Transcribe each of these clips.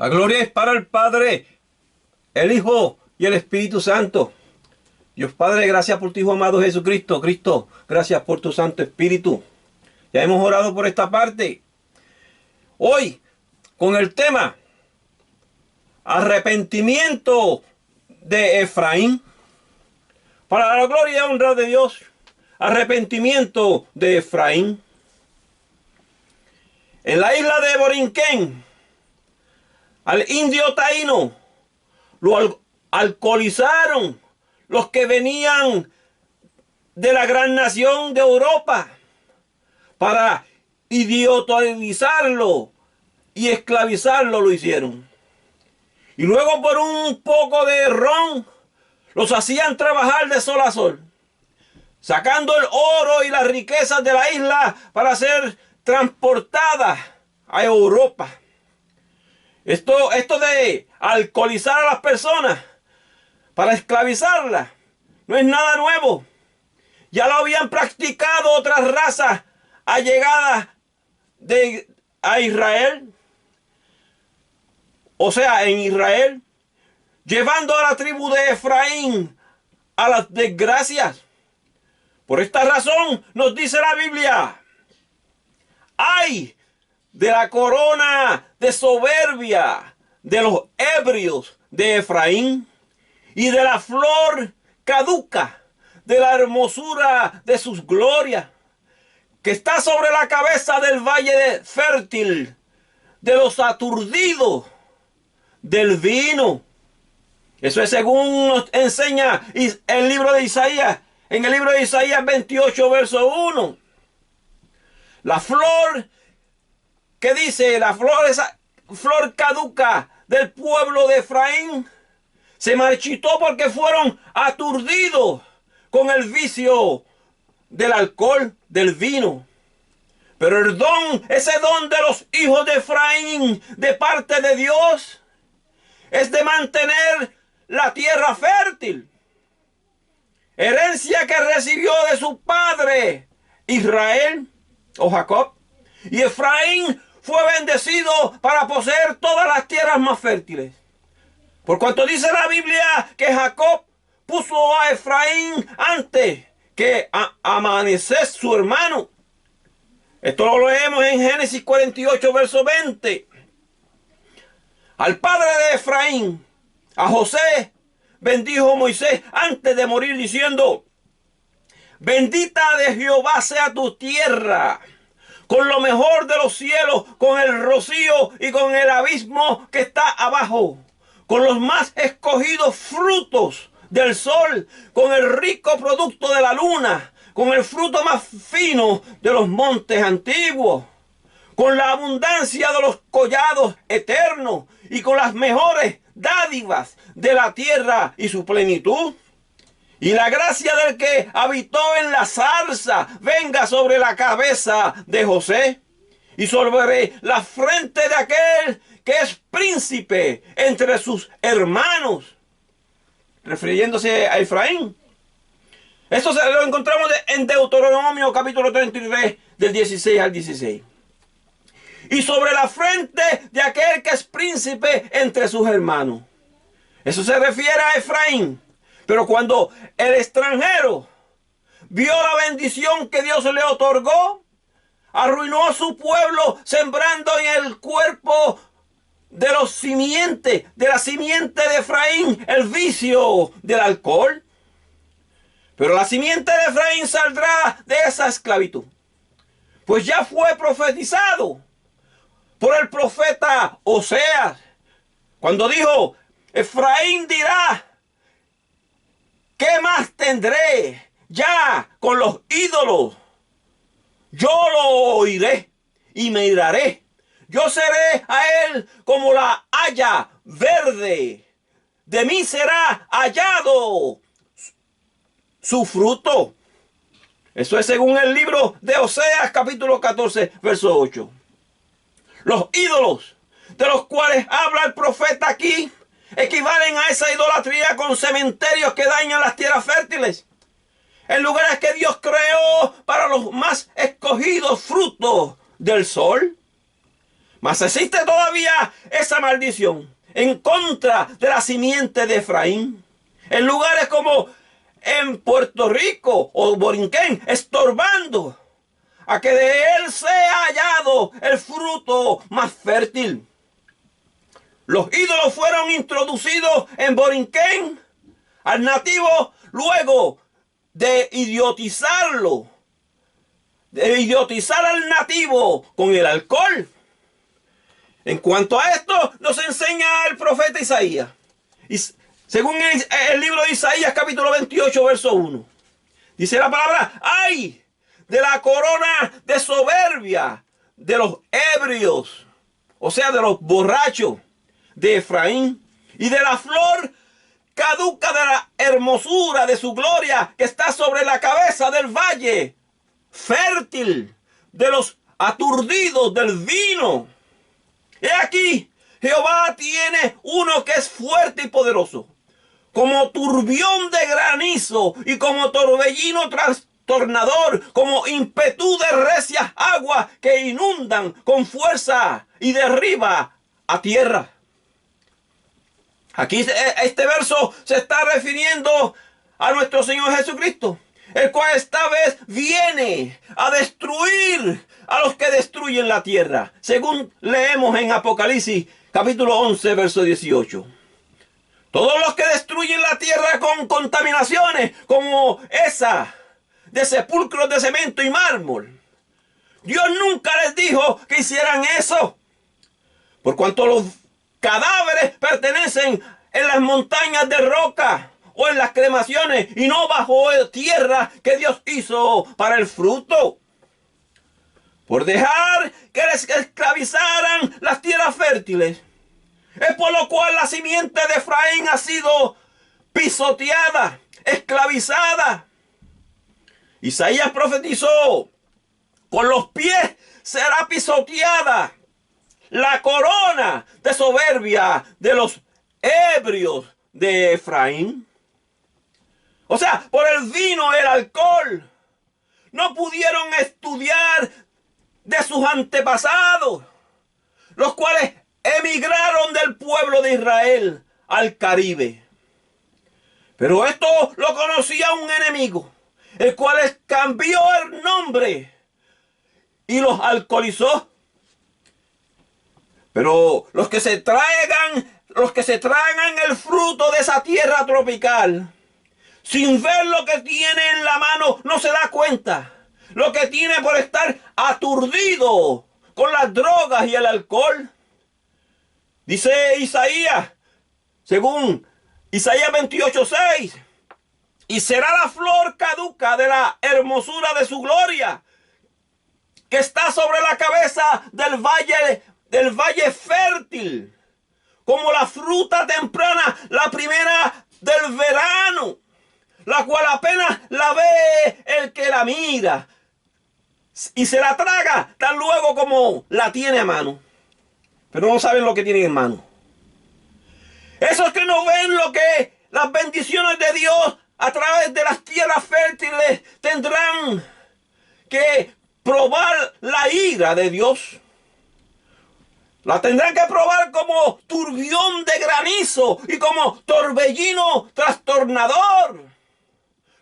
La gloria es para el Padre, el Hijo y el Espíritu Santo. Dios Padre, gracias por tu Hijo amado Jesucristo. Cristo, gracias por tu Santo Espíritu. Ya hemos orado por esta parte. Hoy, con el tema arrepentimiento de Efraín. Para la gloria y honra de Dios, arrepentimiento de Efraín. En la isla de Borinquén, al indio taíno lo alcoholizaron los que venían de la gran nación de Europa para idiotizarlo y esclavizarlo, lo hicieron. Y luego por un poco de ron los hacían trabajar de sol a sol, sacando el oro y las riquezas de la isla para ser transportadas a Europa. Esto de alcoholizar a las personas para esclavizarlas no es nada nuevo. Ya lo habían practicado otras razas allegadas a Israel. O sea, en Israel, llevando a la tribu de Efraín a las desgracias. Por esta razón nos dice la Biblia: ¡ay de la corona de soberbia de los ebrios de Efraín y de la flor caduca de la hermosura de sus glorias, que está sobre la cabeza del valle fértil de los aturdidos del vino! Eso es según nos enseña el libro de Isaías, en el libro de Isaías 28, verso 1. La flor que dice, esa flor caduca del pueblo de Efraín, se marchitó porque fueron aturdidos con el vicio del alcohol, del vino. Pero el don, ese don de los hijos de Efraín, de parte de Dios, es de mantener la tierra fértil. Herencia que recibió de su padre Israel o Jacob. Y Efraín fue bendecido para poseer todas las tierras más fértiles. Por cuanto dice la Biblia que Jacob puso a Efraín antes que a Manasés su hermano. Esto lo leemos en Génesis 48, verso 20. Al padre de Efraín, a José, bendijo Moisés antes de morir diciendo: bendita de Jehová sea tu tierra, con lo mejor de los cielos, con el rocío y con el abismo que está abajo, con los más escogidos frutos del sol, con el rico producto de la luna, con el fruto más fino de los montes antiguos, con la abundancia de los collados eternos y con las mejores dádivas de la tierra y su plenitud. Y la gracia del que habitó en la zarza venga sobre la cabeza de José y sobre la frente de aquel que es príncipe entre sus hermanos, refiriéndose a Efraín. Esto lo encontramos en Deuteronomio capítulo 33 del 16 al 16. Y sobre la frente de aquel que es príncipe entre sus hermanos. Eso se refiere a Efraín. Pero cuando el extranjero vio la bendición que Dios le otorgó, arruinó a su pueblo sembrando en el cuerpo de la simiente de Efraín el vicio del alcohol. Pero la simiente de Efraín saldrá de esa esclavitud, pues ya fue profetizado por el profeta Oseas, cuando dijo: Efraín dirá: ¿qué más tendré ya con los ídolos? Yo lo oiré y me iraré. Yo seré a él como la haya verde. De mí será hallado su fruto. Eso es según el libro de Oseas capítulo 14, verso 8. Los ídolos de los cuales habla el profeta aquí equivalen a esa idolatría con cementerios que dañan las tierras fértiles, en lugares que Dios creó para los más escogidos frutos del sol. Mas existe todavía esa maldición en contra de la simiente de Efraín. En lugares como en Puerto Rico o Borinquén, estorbando a que de él sea hallado el fruto más fértil. Los ídolos fueron introducidos en Borinquén al nativo luego de idiotizarlo, de idiotizar al nativo con el alcohol. En cuanto a esto, nos enseña el profeta Isaías. Y según el libro de Isaías, capítulo 28, verso 1. Dice la palabra: ¡ay de la corona de soberbia de los ebrios! O sea, de los borrachos de Efraín. Y de la flor caduca de la hermosura de su gloria que está sobre la cabeza del valle fértil de los aturdidos del vino. He aquí, Jehová tiene uno que es fuerte y poderoso, como turbión de granizo y como torbellino trastornador, como ímpetu de recias aguas que inundan con fuerza y derriba a tierra. Aquí este verso se está refiriendo a nuestro Señor Jesucristo, el cual esta vez viene a destruir a los que destruyen la tierra, según leemos en Apocalipsis capítulo 11, verso 18. Todos los que destruyen la tierra con contaminaciones como esa de sepulcros de cemento y mármol, Dios nunca les dijo que hicieran eso, por cuanto los cadáveres pertenecen en las montañas de roca o en las cremaciones y no bajo tierra que Dios hizo para el fruto. Por dejar que les esclavizaran las tierras fértiles, es por lo cual la simiente de Efraín ha sido pisoteada, esclavizada. Isaías profetizó: con los pies será pisoteada la corona de soberbia de los ebrios de Efraín. O sea, por el vino, el alcohol, no pudieron estudiar de sus antepasados, los cuales emigraron del pueblo de Israel al Caribe. Pero esto lo conocía un enemigo, el cual les cambió el nombre y los alcoholizó. Pero los que se tragan el fruto de esa tierra tropical, sin ver lo que tiene en la mano, no se da cuenta lo que tiene por estar aturdido con las drogas y el alcohol. Dice Isaías, según Isaías 28:6, y será la flor caduca de la hermosura de su gloria, que está sobre la cabeza del valle fértil, como la fruta temprana, la primera del verano, la cual apenas la ve el que la mira, y se la traga tan luego como la tiene a mano. Pero no saben lo que tienen en mano. Esos que no ven lo que las bendiciones de Dios a través de las tierras fértiles tendrán que probar la ira de Dios. La tendrán que probar como turbión de granizo y como torbellino trastornador,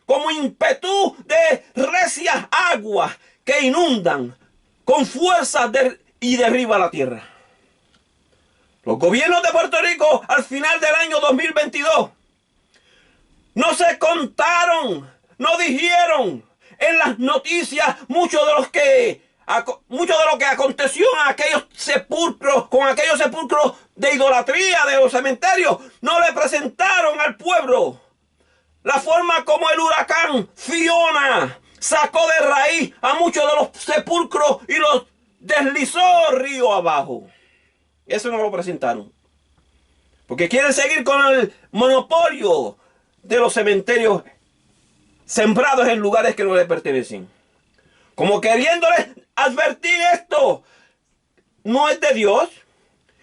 como ímpetu de recias aguas que inundan con fuerza y derriba la tierra. Los gobiernos de Puerto Rico al final del año 2022 no se contaron, no dijeron en las noticias mucho de lo que aconteció en aquellos sepulcros, con aquellos sepulcros de idolatría de los cementerios. No le presentaron al pueblo la forma como el huracán Fiona sacó de raíz a muchos de los sepulcros y los deslizó río abajo. Eso no lo presentaron, porque quieren seguir con el monopolio de los cementerios sembrados en lugares que no les pertenecen, como queriéndoles advertir esto no es de Dios,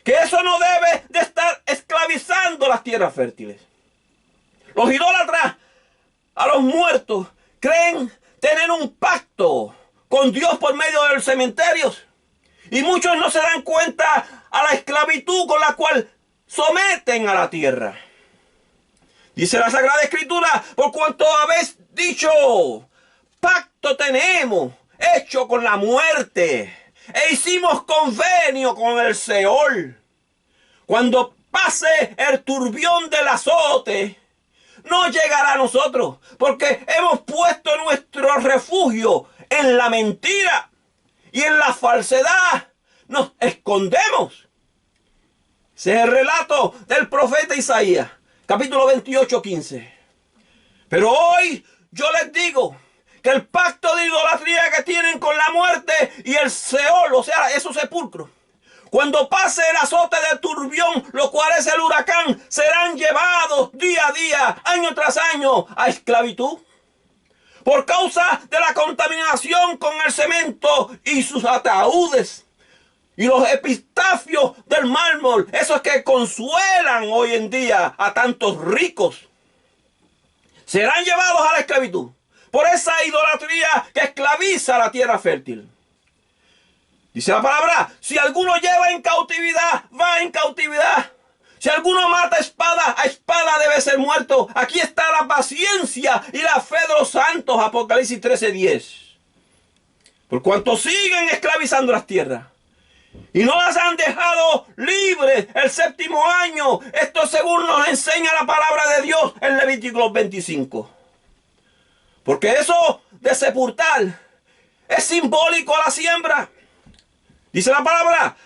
que eso no debe de estar esclavizando las tierras fértiles. Los idólatras a los muertos creen tener un pacto con Dios por medio de los cementerios Y muchos no se dan cuenta a la esclavitud con la cual someten a la tierra. Dice la Sagrada Escritura, por cuanto habéis dicho, pacto tenemos hecho con la muerte, e hicimos convenio con el Seol. Cuando pase el turbión del azote, no llegará a nosotros, porque hemos puesto nuestro refugio en la mentira y en la falsedad nos escondemos. Ese es el relato del profeta Isaías, capítulo 28, 15. Pero hoy yo les digo que el pacto de idolatría que tienen con la muerte y el Seol, o sea, esos sepulcros, cuando pase el azote del turbión, lo cual es el huracán, serán llevados día a día, año tras año, a esclavitud. Por causa de la contaminación con el cemento y sus ataúdes. Y los epitafios del mármol, esos que consuelan hoy en día a tantos ricos, serán llevados a la esclavitud por esa idolatría que esclaviza la tierra fértil. Dice la palabra, si alguno lleva en cautividad, va en cautividad. Si alguno mata a espada debe ser muerto. Aquí está la paciencia y la fe de los santos, Apocalipsis 13:10. Por cuanto siguen esclavizando las tierras y no las han dejado libres el séptimo año. Esto según nos enseña la palabra de Dios en Levítico 25. Porque eso de sepultar es simbólico a la siembra. Dice la palabra,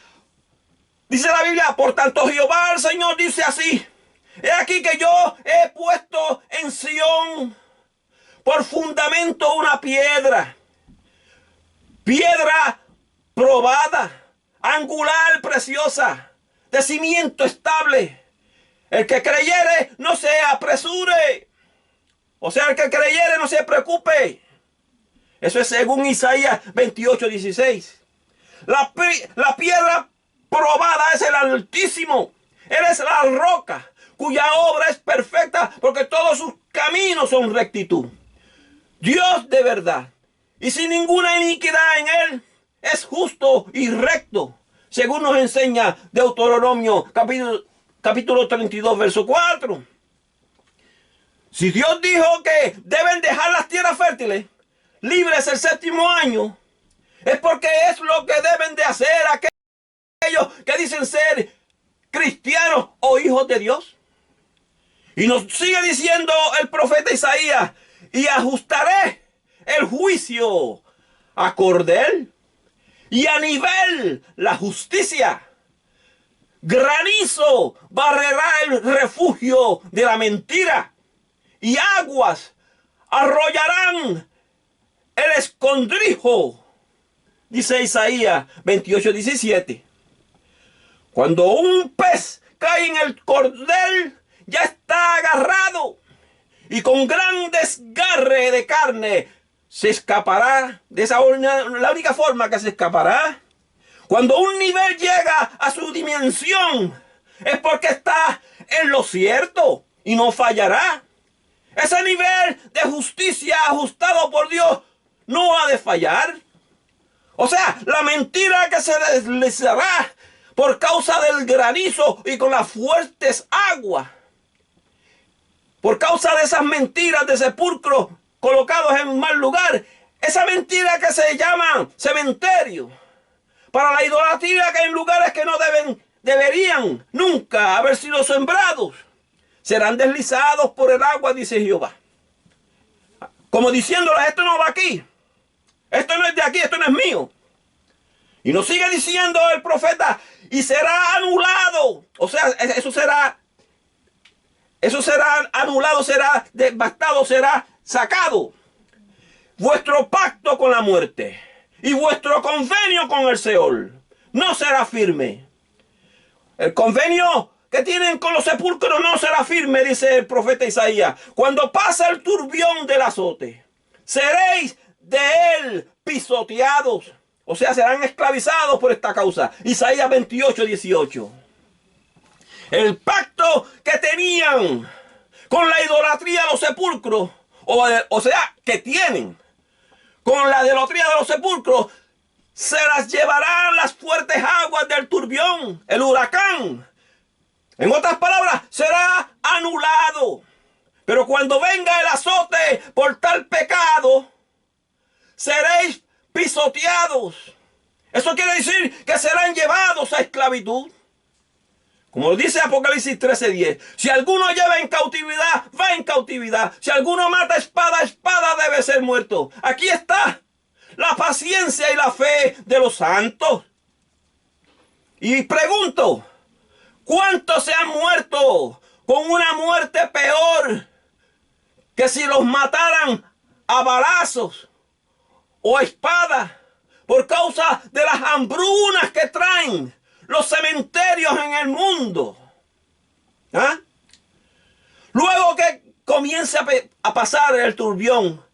dice la Biblia, por tanto Jehová el Señor dice así: he aquí que yo he puesto en Sión por fundamento una piedra probada, angular, preciosa, de cimiento estable. El que creyere no se apresure. O sea, el que creyere no se preocupe. Eso es según Isaías 28:16. La piedra probada es el Altísimo. Él es la roca cuya obra es perfecta, porque todos sus caminos son rectitud. Dios de verdad y sin ninguna iniquidad en él, es justo y recto, según nos enseña Deuteronomio capítulo 32, verso 4. Si Dios dijo que deben dejar las tierras fértiles libres el séptimo año, es porque es lo que deben de hacer aquellos que dicen ser cristianos o hijos de Dios. Y nos sigue diciendo el profeta Isaías: y ajustaré el juicio a cordel y a nivel la justicia. Granizo barrerá el refugio de la mentira y aguas arrollarán el escondrijo. Dice Isaías 28:17. Cuando un pez cae en el cordel, ya está agarrado y con gran desgarre de carne se escapará. De esa la única forma que se escapará. Cuando un nivel llega a su dimensión, es porque está en lo cierto y no fallará. Ese nivel de justicia ajustado por Dios no ha de fallar. O sea, la mentira que se deslizará por causa del granizo y con las fuertes aguas. Por causa de esas mentiras de sepulcros colocados en mal lugar. Esa mentira que se llama cementerio. Para la idolatría que en lugares que no deberían nunca haber sido sembrados. Serán deslizados por el agua, dice Jehová. Como diciéndoles, esto no va aquí. Esto no es de aquí, esto no es mío. Y nos sigue diciendo el profeta, y será anulado. O sea, eso será anulado, será devastado, será sacado. Vuestro pacto con la muerte y vuestro convenio con el Seol no será firme. El convenio que tienen con los sepulcros no será firme, dice el profeta Isaías. Cuando pasa el turbión del azote, seréis de él pisoteados. O sea, serán esclavizados por esta causa. Isaías 28:18. El pacto que tenían con la idolatría de los sepulcros, o sea, que tienen con la idolatría de los sepulcros, se las llevarán las fuertes aguas del turbión, el huracán. En otras palabras, será anulado. Pero cuando venga el azote por tal pecado, seréis pisoteados. Eso quiere decir que serán llevados a esclavitud. Como dice Apocalipsis 13:10. Si alguno lleva en cautividad, va en cautividad. Si alguno mata espada, espada debe ser muerto. Aquí está la paciencia y la fe de los santos. Y pregunto, ¿cuántos se han muerto con una muerte peor que si los mataran a balazos o a espada por causa de las hambrunas que traen los cementerios en el mundo? ¿Ah? Luego que comience a pasar el turbión,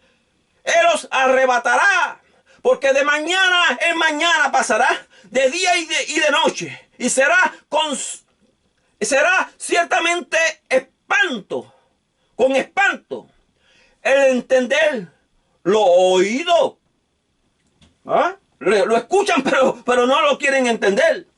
Él los arrebatará, porque de mañana en mañana pasará, de día y de noche, y será ciertamente espanto, con espanto, el entender lo oído. ¿Ah? Lo escuchan, pero no lo quieren entender.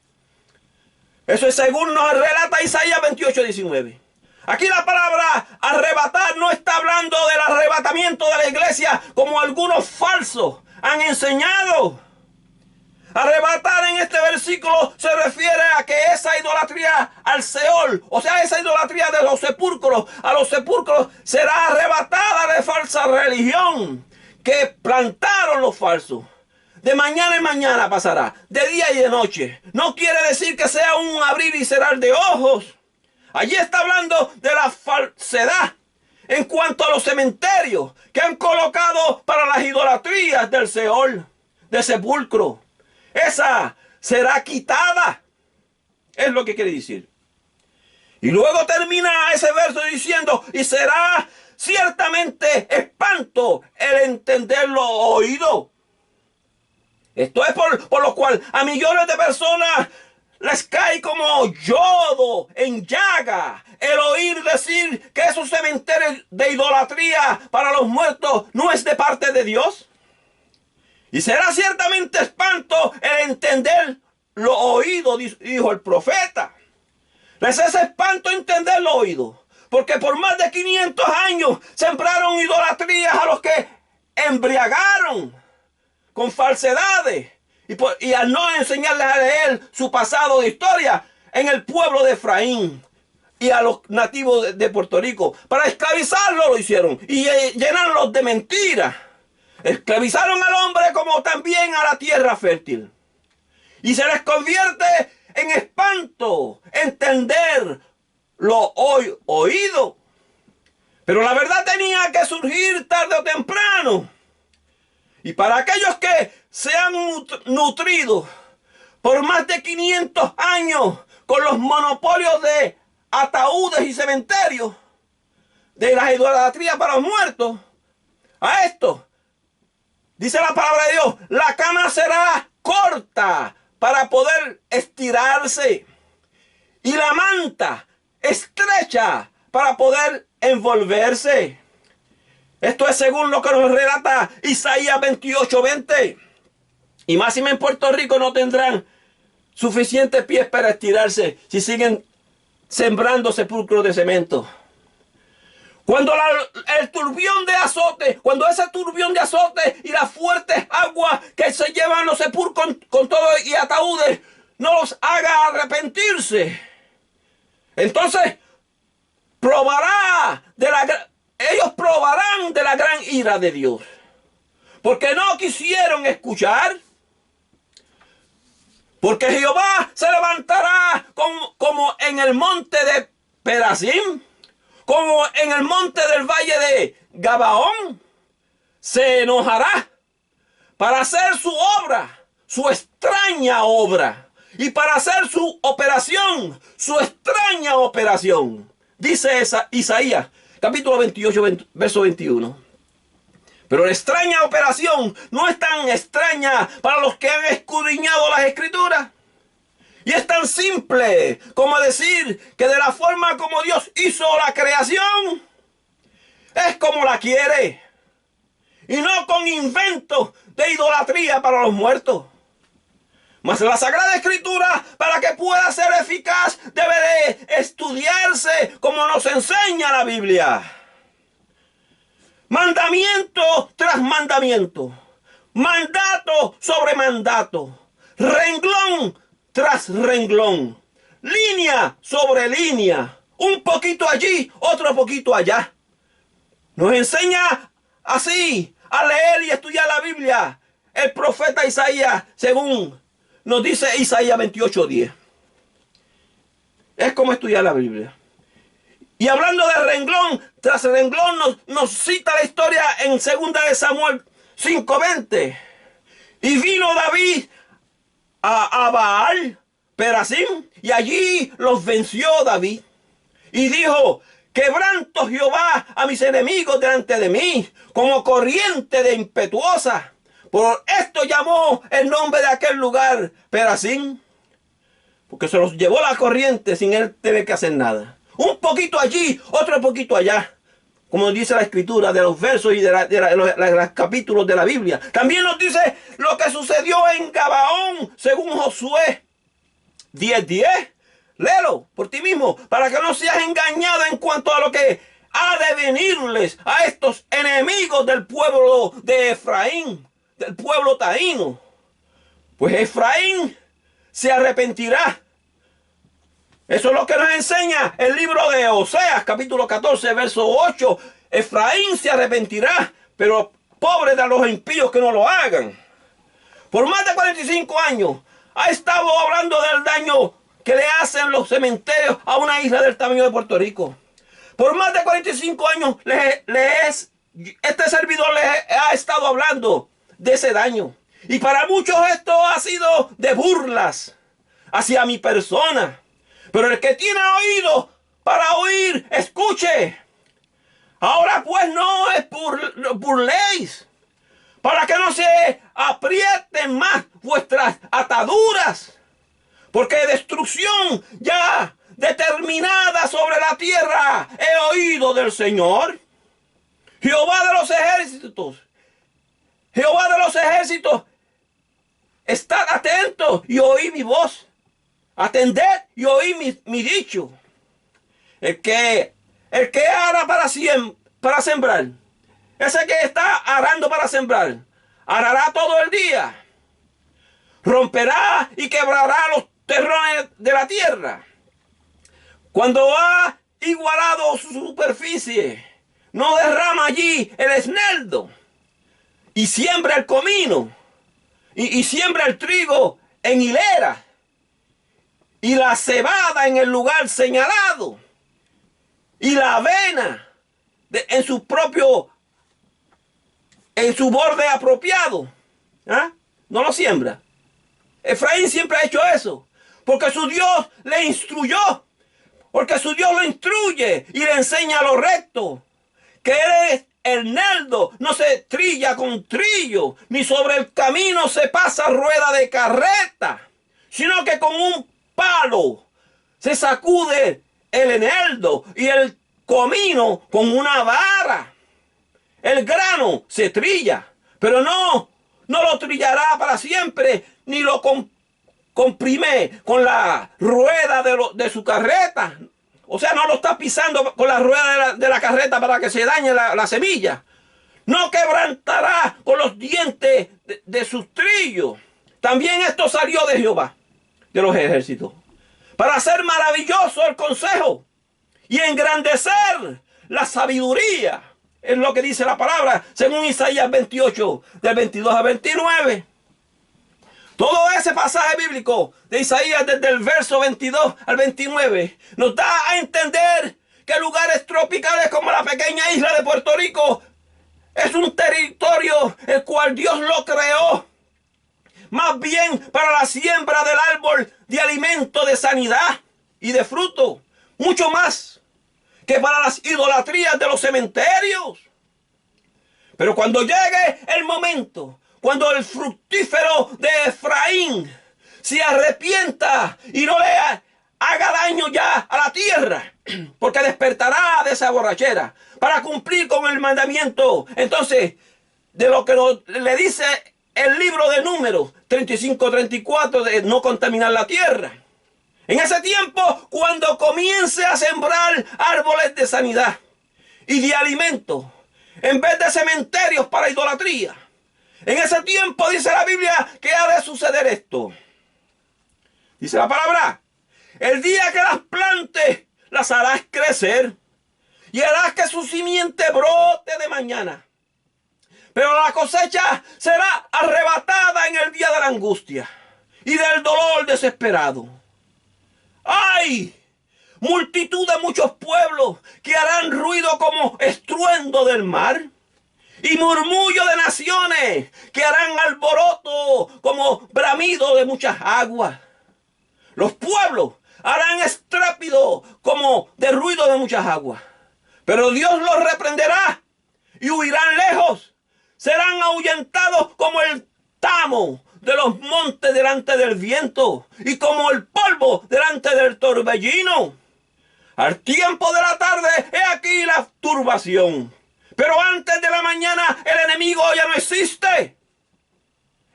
Eso es según nos relata Isaías 28:19. Aquí la palabra arrebatar no está hablando del arrebatamiento de la iglesia como algunos falsos han enseñado. Arrebatar en este versículo se refiere a que esa idolatría al Seol, o sea, esa idolatría de los sepulcros, a los sepulcros será arrebatada de falsa religión que plantaron los falsos. De mañana en mañana pasará, de día y de noche. No quiere decir que sea un abrir y cerrar de ojos. Allí está hablando de la falsedad en cuanto a los cementerios que han colocado para las idolatrías del Seol, del sepulcro. Esa será quitada. Es lo que quiere decir. Y luego termina ese verso diciendo, y será ciertamente espanto el entender lo oído. Esto es por lo cual a millones de personas les cae como yodo en llaga el oír decir que esos cementerios de idolatría para los muertos no es de parte de Dios. Y será ciertamente espanto el entender lo oído, dijo el profeta. Les es espanto entender lo oído, porque por más de 500 años sembraron idolatrías a los que embriagaron con falsedades, y al no enseñarles a leer su pasado de historia en el pueblo de Efraín y a los nativos de Puerto Rico, para esclavizarlos lo hicieron y llenarlos de mentiras. Esclavizaron al hombre como también a la tierra fértil, y se les convierte en espanto entender lo oído. Pero la verdad tenía que surgir tarde o temprano. Y para aquellos que se han nutrido por más de 500 años con los monopolios de ataúdes y cementerios, de la idolatría para los muertos, a esto, dice la palabra de Dios, la cama será corta para poder estirarse, y la manta estrecha para poder envolverse. Esto es según lo que nos relata Isaías 28:20. Y máxime en Puerto Rico no tendrán suficientes pies para estirarse si siguen sembrando sepulcros de cemento. Cuando el turbión de azote, cuando ese turbión de azote y las fuertes aguas que se llevan los sepulcros con todo y ataúdes no los haga arrepentirse, entonces ellos probarán de la gran ira de Dios, porque no quisieron escuchar. Porque Jehová se levantará como en el monte de Perasim, como en el monte del valle de Gabaón. Se enojará para hacer su obra, su extraña obra, y para hacer su operación, su extraña operación. Dice Isaías, capítulo 28, verso 21. Pero la extraña operación no es tan extraña para los que han escudriñado las Escrituras. Y es tan simple como decir que de la forma como Dios hizo la creación, es como la quiere. Y no con inventos de idolatría para los muertos. Mas la Sagrada Escritura, para que pueda ser eficaz, debe de estudiarse como nos enseña la Biblia. Mandamiento tras mandamiento. Mandato sobre mandato. Renglón tras renglón. Línea sobre línea. Un poquito allí, otro poquito allá. Nos enseña así a leer y estudiar la Biblia el profeta Isaías, según nos dice Isaías 28:10. Es como estudiar la Biblia. Y hablando de renglón tras renglón, nos cita la historia en 2 de Samuel 5:20. Y vino David a Baal Perasim, y allí los venció David. Y dijo: quebranto Jehová a mis enemigos delante de mí, como corriente de impetuosa. Por esto llamó el nombre de aquel lugar Perasim, porque se los llevó la corriente sin él tener que hacer nada. Un poquito allí, otro poquito allá, como dice la Escritura de los versos y de los capítulos de la Biblia. También nos dice lo que sucedió en Gabaón, según Josué 10:10. Léelo por ti mismo, para que no seas engañado en cuanto a lo que ha de venirles a estos enemigos del pueblo de Efraín, del pueblo taíno. Pues Efraín se arrepentirá. Eso es lo que nos enseña el libro de Oseas, capítulo 14, verso 8. Efraín se arrepentirá, pero pobre de los impíos que no lo hagan. Por más de 45 años ha estado hablando del daño que le hacen los cementerios a una isla del tamaño de Puerto Rico. Por más de 45 años este servidor le ha estado hablando de ese daño. Y para muchos esto ha sido de burlas hacia mi persona. Pero el que tiene oído para oír, escuche. Ahora pues no es burléis, para que no se aprieten más vuestras ataduras, porque destrucción ya determinada sobre la tierra he oído del Señor, Jehová de los ejércitos. Jehová de los ejércitos, estad atentos y oí mi voz. Atended y oí mi dicho. El que ara para sembrar, ese que está arando para sembrar, arará todo el día. Romperá y quebrará los terrones de la tierra. Cuando ha igualado su superficie, no derrama allí el esneldo. Y siembra el comino. Y siembra el trigo en hilera. Y la cebada en el lugar señalado. Y la avena en su borde apropiado. ¿Ah? No lo siembra. Efraín siempre ha hecho eso. Porque su Dios le instruyó. Porque su Dios lo instruye y le enseña lo recto. Que eres el nerdo, no se trilla con trillo, ni sobre el camino se pasa rueda de carreta, sino que con un palo se sacude el eneldo y el comino con una vara. El grano se trilla, pero no lo trillará para siempre, ni lo comprime con la rueda de su carreta. O sea, no lo está pisando con la rueda de la carreta para que se dañe la semilla. No quebrantará con los dientes de sus trillos. También esto salió de Jehová, de los ejércitos, para hacer maravilloso el consejo y engrandecer la sabiduría. Es lo que dice la palabra, según Isaías 28, del 22 al 29. Todo ese pasaje bíblico de Isaías, desde el verso 22 al 29, nos da a entender que lugares tropicales como la pequeña isla de Puerto Rico es un territorio el cual Dios lo creó más bien para la siembra del árbol de alimento, de sanidad y de fruto, mucho más que para las idolatrías de los cementerios. Pero cuando llegue el momento, cuando el fructífero de Efraín se arrepienta y no le haga daño ya a la tierra, porque despertará de esa borrachera para cumplir con el mandamiento, entonces, de lo que le dice el libro de Números 35-34 de no contaminar la tierra. En ese tiempo, cuando comience a sembrar árboles de sanidad y de alimento, en vez de cementerios para idolatría, en ese tiempo dice la Biblia que ha de suceder esto. Dice la palabra: el día que las plantes, las harás crecer y harás que su simiente brote de mañana. Pero la cosecha será arrebatada en el día de la angustia y del dolor desesperado. ¡Ay! Multitud de muchos pueblos que harán ruido como estruendo del mar, y murmullo de naciones que harán alboroto como bramido de muchas aguas. Los pueblos harán estrépito como de ruido de muchas aguas, pero Dios los reprenderá y huirán lejos. Serán ahuyentados como el tamo de los montes delante del viento y como el polvo delante del torbellino. Al tiempo de la tarde, he aquí la turbación, pero antes de la mañana el enemigo ya no existe.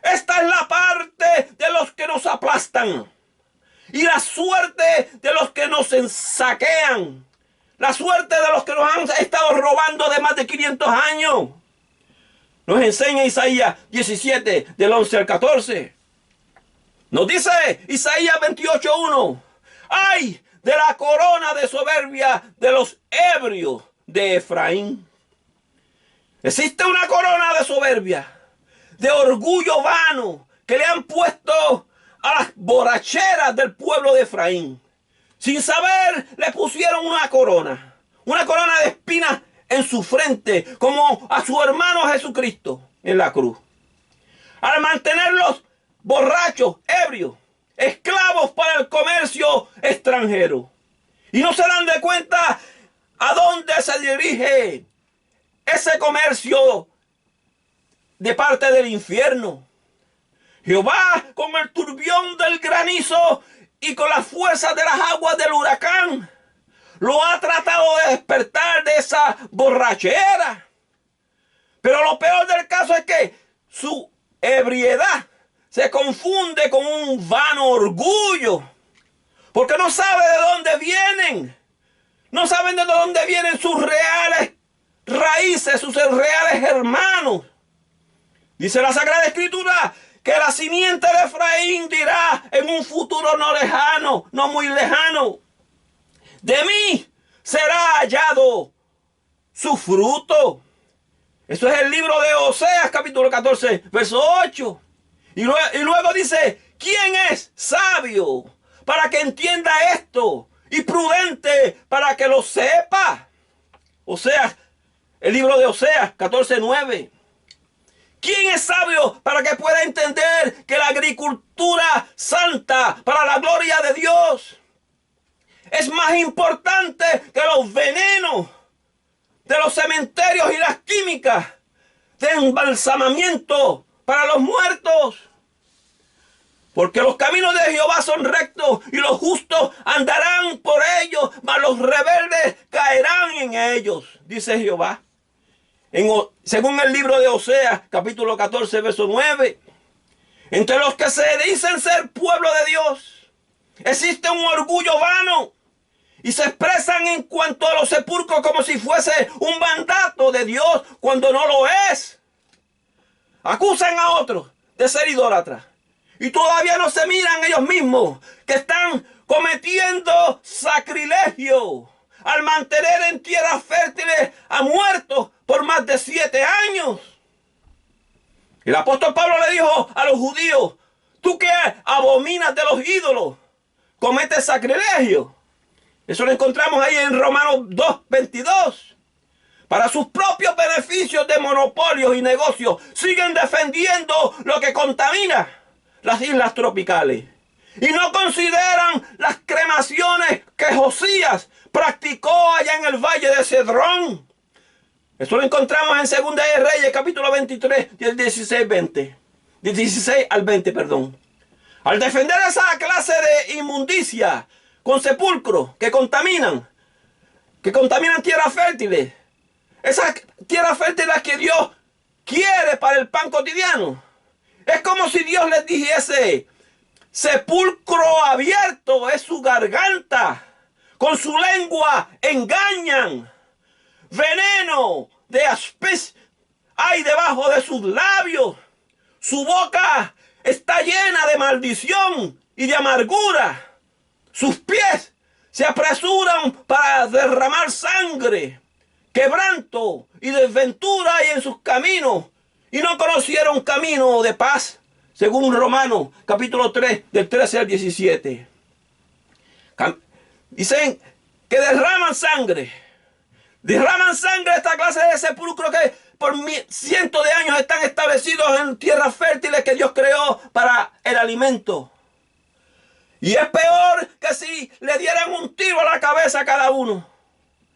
Esta es la parte de los que nos aplastan y la suerte de los que nos saquean, la suerte de los que nos han estado robando de más de 500 años. Nos enseña Isaías 17, del 11 al 14. Nos dice Isaías 28:1. ¡Ay de la corona de soberbia de los ebrios de Efraín! Existe una corona de soberbia, de orgullo vano, que le han puesto a las borracheras del pueblo de Efraín. Sin saber, le pusieron una corona de espinas en su frente, como a su hermano Jesucristo en la cruz. Al mantenerlos borrachos, ebrios, esclavos para el comercio extranjero. Y no se dan de cuenta a dónde se dirige ese comercio de parte del infierno. Jehová, con el turbión del granizo y con las fuerzas de las aguas del huracán, lo ha tratado de despertar de esa borrachera. Pero lo peor del caso es que su ebriedad se confunde con un vano orgullo, porque no sabe de dónde vienen. No saben de dónde vienen sus reales raíces, sus reales hermanos. Dice la Sagrada Escritura que la simiente de Efraín dirá en un futuro no lejano, no muy lejano: de mí será hallado su fruto. Eso es el libro de Oseas, capítulo 14, verso 8. Y luego dice: ¿quién es sabio para que entienda esto? Y prudente para que lo sepa. Oseas, el libro de Oseas 14:9. ¿Quién es sabio para que pueda entender que la agricultura santa para la gloria de Dios es más importante que los venenos de los cementerios y las químicas de embalsamamiento para los muertos? Porque los caminos de Jehová son rectos y los justos andarán por ellos, mas los rebeldes caerán en ellos, dice Jehová. Según el libro de Oseas, capítulo 14, verso 9. Entre los que se dicen ser pueblo de Dios, existe un orgullo vano y se expresan en cuanto a los sepulcros como si fuese un mandato de Dios cuando no lo es. Acusan a otros de ser idólatras y todavía no se miran ellos mismos que están cometiendo sacrilegio al mantener en tierras fértiles a muertos por más de 7 años. El apóstol Pablo le dijo a los judíos: tú que abominas de los ídolos, cometes sacrilegio. Eso lo encontramos ahí en Romanos 2:22. Para sus propios beneficios de monopolios y negocios, siguen defendiendo lo que contamina las islas tropicales. Y no consideran las cremaciones que Josías practicó allá en el valle de Cedrón. Eso lo encontramos en Segunda de Reyes, capítulo 23, del 16 al 20, perdón. Al defender esa clase de inmundicia con sepulcros que contaminan tierras fértiles, esas tierras fértiles que Dios quiere para el pan cotidiano, Es como si Dios les dijese: sepulcro abierto es su garganta, con su lengua engañan, veneno de aspis hay debajo de sus labios, su boca está llena de maldición y de amargura, sus pies se apresuran para derramar sangre, quebranto y desventura hay en sus caminos, y no conocieron camino de paz, según Romanos capítulo 3, del 13 al 17. Dicen que derraman sangre esta clase de sepulcro que por cientos de años están establecidos en tierras fértiles que Dios creó para el alimento. Y es peor que si le dieran un tiro a la cabeza a cada uno,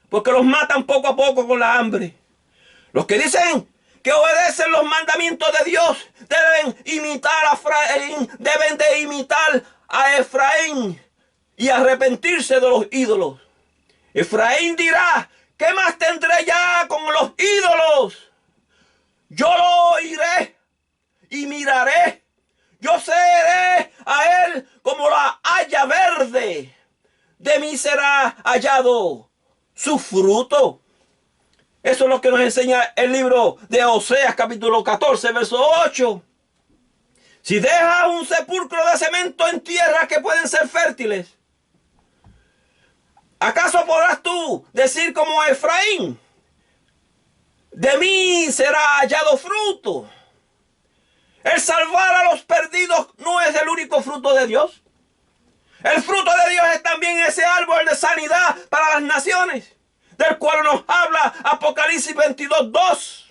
porque los matan poco a poco con la hambre. Los que dicen que obedecen los mandamientos de Dios deben de imitar a Efraín y arrepentirse de los ídolos. Efraín dirá: ¿qué más tendré ya con los ídolos? Yo lo oiré y miraré. Yo seré a él como la haya verde. De mí será hallado su fruto. Eso es lo que nos enseña el libro de Oseas, capítulo 14, verso 8. Si dejas un sepulcro de cemento en tierras que pueden ser fértiles, ¿acaso podrás tú decir como Efraín: de mí será hallado fruto? El salvar a los perdidos no es el único fruto de Dios. El fruto de Dios es también ese árbol de sanidad para las naciones, del cual nos habla Apocalipsis 22:2.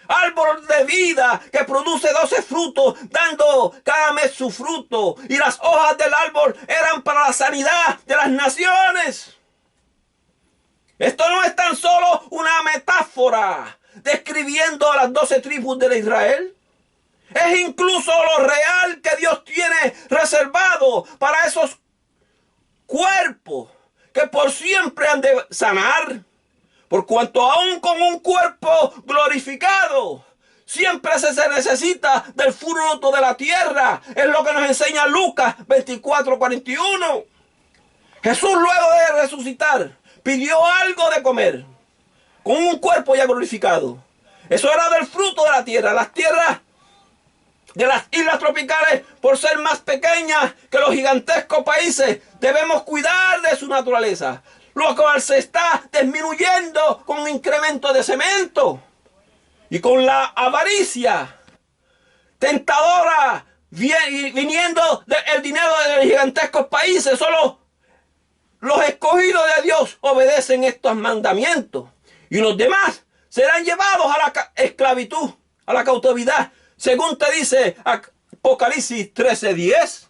Árbol de vida que produce 12 frutos, dando cada mes su fruto. Y las hojas del árbol eran para la sanidad de las naciones. Esto no es tan solo una metáfora describiendo a las 12 tribus de Israel. Es incluso lo real que Dios tiene reservado para esos cuerpos que por siempre han de sanar. Por cuanto aún con un cuerpo glorificado, siempre se necesita del fruto de la tierra. Es lo que nos enseña Lucas 24:41. Jesús, luego de resucitar, pidió algo de comer, con un cuerpo ya glorificado. Eso era del fruto de la tierra. Las tierras de las islas tropicales, por ser más pequeñas que los gigantescos países, debemos cuidar de su naturaleza, lo cual se está disminuyendo con un incremento de cemento y con la avaricia tentadora viniendo del dinero de los gigantescos países. Solo los escogidos de Dios obedecen estos mandamientos y los demás serán llevados a la esclavitud, a la cautividad, según te dice Apocalipsis 13:10.